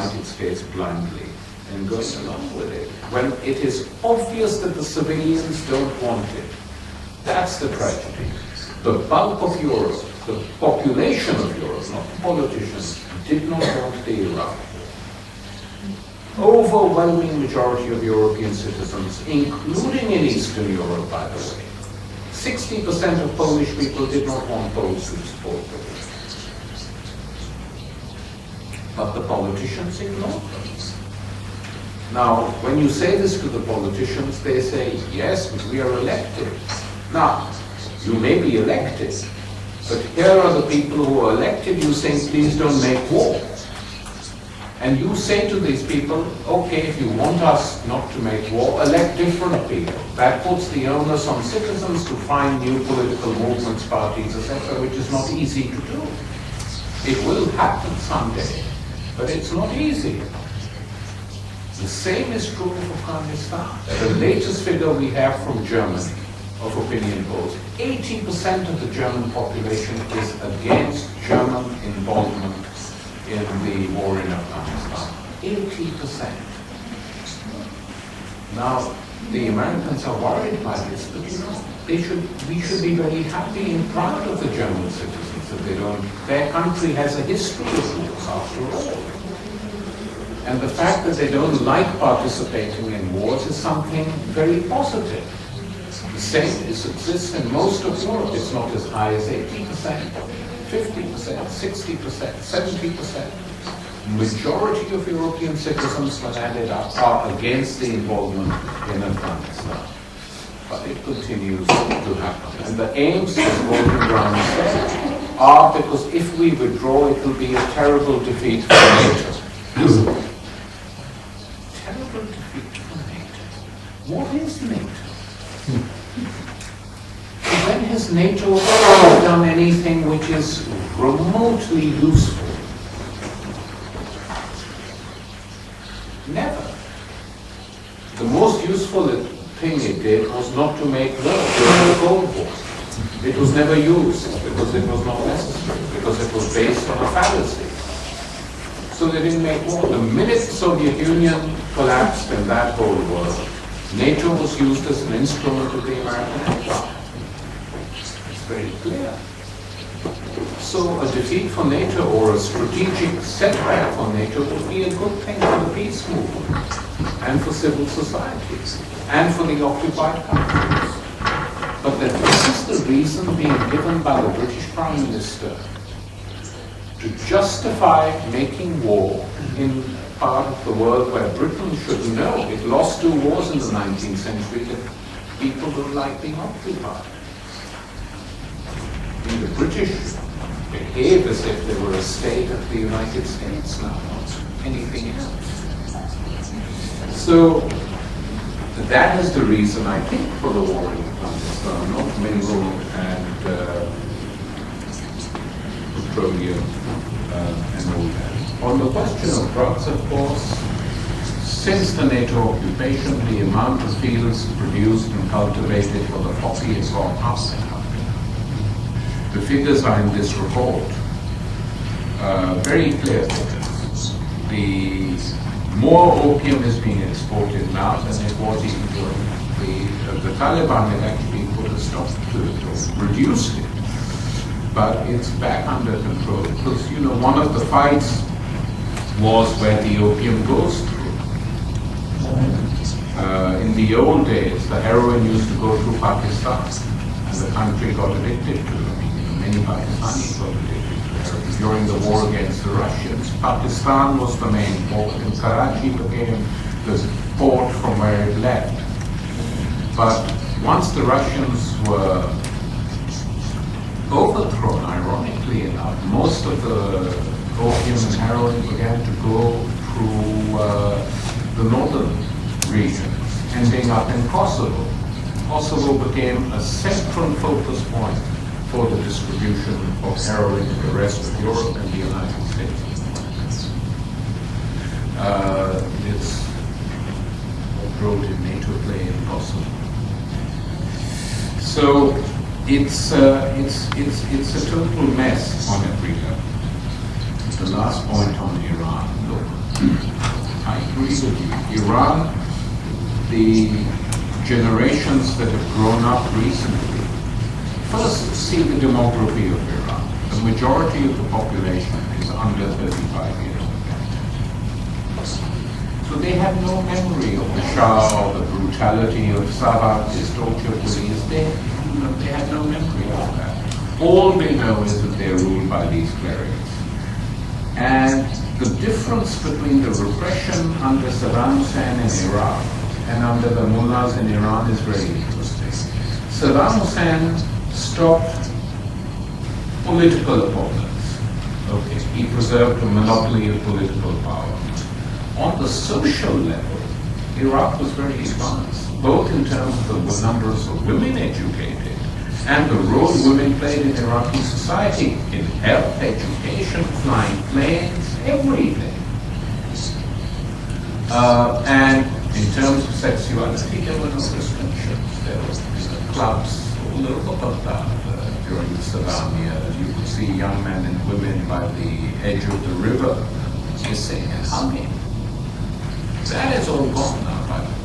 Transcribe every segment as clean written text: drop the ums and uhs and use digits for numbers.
United States blindly and going along with it, when it is obvious that the civilians don't want it. That's the tragedy. The bulk of Europe, the population of Europe, not the politicians, did not want the Iraq war. Overwhelming majority of European citizens, including in Eastern Europe, by the way, 60% of Polish people did not want Poles to support the war. But the politicians ignored them. Now, when you say this to the politicians, they say, yes, but we are elected. Now, you may be elected, but here are the people who are elected, you say, please don't make war. And you say to these people, okay, if you want us not to make war, elect different people. That puts the onus on citizens to find new political movements, parties, etc., which is not easy to do. It will happen someday, but it's not easy. The same is true of Afghanistan. The latest figure we have from Germany of opinion polls, 80% of the German population is against German involvement in the war in Afghanistan. 80%. Now, the Americans are worried by this, but you know, we should be very happy and proud of the German citizens that they don't. Their country has a history of wars, after all. And the fact that they don't like participating in wars is something very positive. The same exists in most of Europe. It's not as high as 80%, 50%, 60%, 70%. Majority of European citizens, when added up, are against the involvement in Afghanistan. But it continues to happen. And the aims, as Gordon Brown said, are because if we withdraw, it will be a terrible defeat for NATO. Terrible defeat for NATO. What is NATO? When has NATO ever done anything which is remotely useful? Never. The most useful thing it did was not to make war during the Cold War. It was never used because it was not necessary, because it was based on a fallacy. So they didn't make war. The minute the Soviet Union collapsed in that whole world, NATO was used as an instrument of the American empire. It's very clear. So a defeat for NATO or a strategic setback for NATO would be a good thing for the peace movement and for civil societies and for the occupied countries. But that this is the reason being given by the British Prime Minister to justify making war in part of the world where Britain should know it lost 2 wars in the 19th century that people don't like being occupied. And the British behave as if they were a state of the United States now, not anything else. So that is the reason, I think, for the war in Afghanistan, not mineral and petroleum and all that. On the question of drugs, of course, since the NATO occupation, the amount of fields produced and cultivated for the poppy has gone up and up. The figures are in this report, very clear figures. The more opium is being exported now than it was even during the Taliban had actually put a stop to it or reduced it. But it's back under control because, you know, one of the fights was where the opium goes through. In the old days, the heroin used to go through Pakistan and the country got addicted to it. Many Pakistanis got addicted to heroin during the war against the Russians. Pakistan was the main port and Karachi became the port from where it left. But once the Russians were overthrown, ironically enough, most of the opium and heroin began to go through the northern regions, ending up in Kosovo. Kosovo became a central focus point for the distribution of heroin in the rest of Europe and the United States. It's what role did NATO play in Kosovo? So it's a total mess on every level. The last point on Iran. Look, agree with you. Iran, the generations that have grown up recently, first see the demography of Iran. The majority of the population is under 35 years old. So they have no memory of the Shah or the brutality of Sabat, torture police. They have no memory of that. All they know is that they're ruled by these clerics. And the difference between the repression under Saddam Hussein in Iraq and under the mullahs in Iran is very interesting. Saddam Hussein stopped political opponents. Okay, he preserved a monopoly of political power. On the social level, Iraq was very advanced, both in terms of the numbers of women educated and the role women played in Iraqi society in health, education, flying planes, everything. And in terms of sexuality, there were no restrictions. There were clubs all over Baghdad during the Saddam years. You could see young men and women by the edge of the river kissing and hugging. That is all gone now, by the way.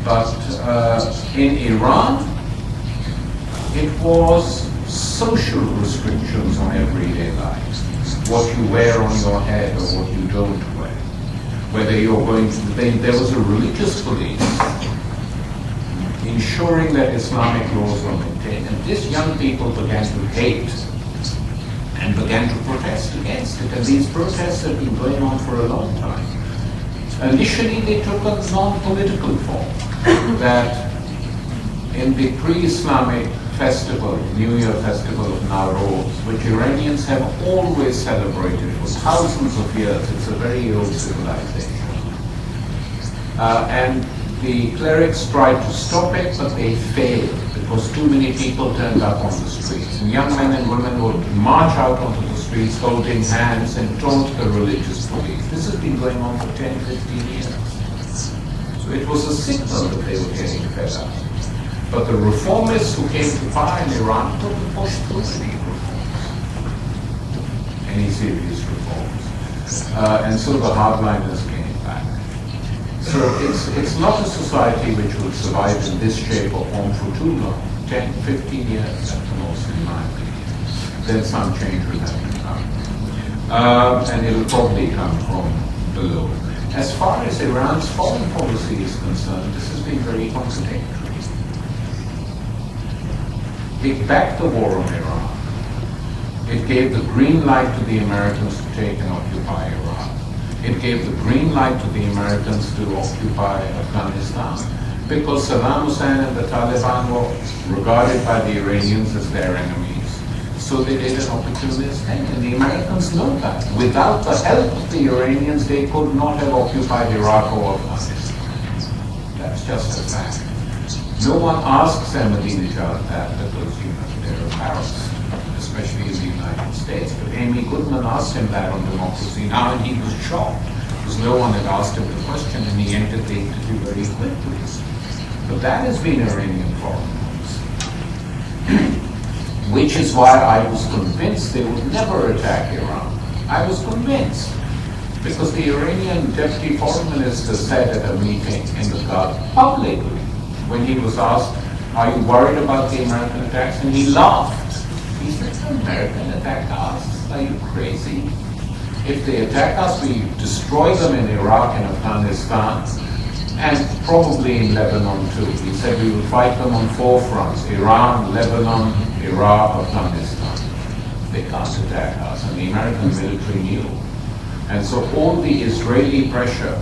But in Iran, it was social restrictions on everyday life. What you wear on your head or what you don't wear. Whether you're going to, there was a religious police ensuring that Islamic laws were maintained. And these young people began to hate and began to protest against it. And these protests have been going on for a long time. Initially, they took a non-political form, that in the pre-Islamic festival, New Year festival of Nowruz, which Iranians have always celebrated for thousands of years, it's a very old civilization. And the clerics tried to stop it, but they failed because too many people turned up on the streets. And young men and women would march out onto the streets holding hands and taunt the religious police. This has been going on for 10, 15 years. So it was a signal that they were getting fed up. But the reformists who came to power in Iran couldn't push through any reforms, any serious reforms. And so the hardliners came back. So it's not a society which will survive in this shape or form for too long. 10, 15 years at the most, in my opinion. Then some change will have to come. And it will probably come from below. As far as Iran's foreign policy is concerned, this has been very contradictory. It backed the war on Iran. It gave the green light to the Americans to take and occupy Iraq. It gave the green light to the Americans to occupy Afghanistan because Saddam Hussein and the Taliban were regarded by the Iranians as their enemies. So they did an opportunist thing, and the Americans know that. Without the help of the Iranians, they could not have occupied Iraq or Afghanistan. That's just a fact. No one asks Ahmadinejad that because, they're embarrassed, especially in the United States. But Amy Goodman asked him that on Democracy Now! And he was shocked because no one had asked him the question, and he ended the interview very quickly. But that has been Iranian foreign policy. Which is why I was convinced they would never attack Iran. I was convinced. Because the Iranian deputy foreign minister said at a meeting in the Gulf publicly, when he was asked, are you worried about the American attacks? And he laughed. He said, American attack us? Are you crazy? If they attack us, we destroy them in Iraq and Afghanistan, and probably in Lebanon too. He said we will fight them on 4 fronts: Iran, Lebanon, Iraq, Afghanistan. They can't attack us, and the American military knew. And so all the Israeli pressure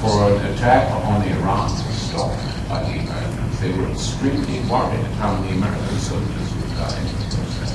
for an attack on Iran was stopped by the Americans. They were extremely worried how many American soldiers would die in the process.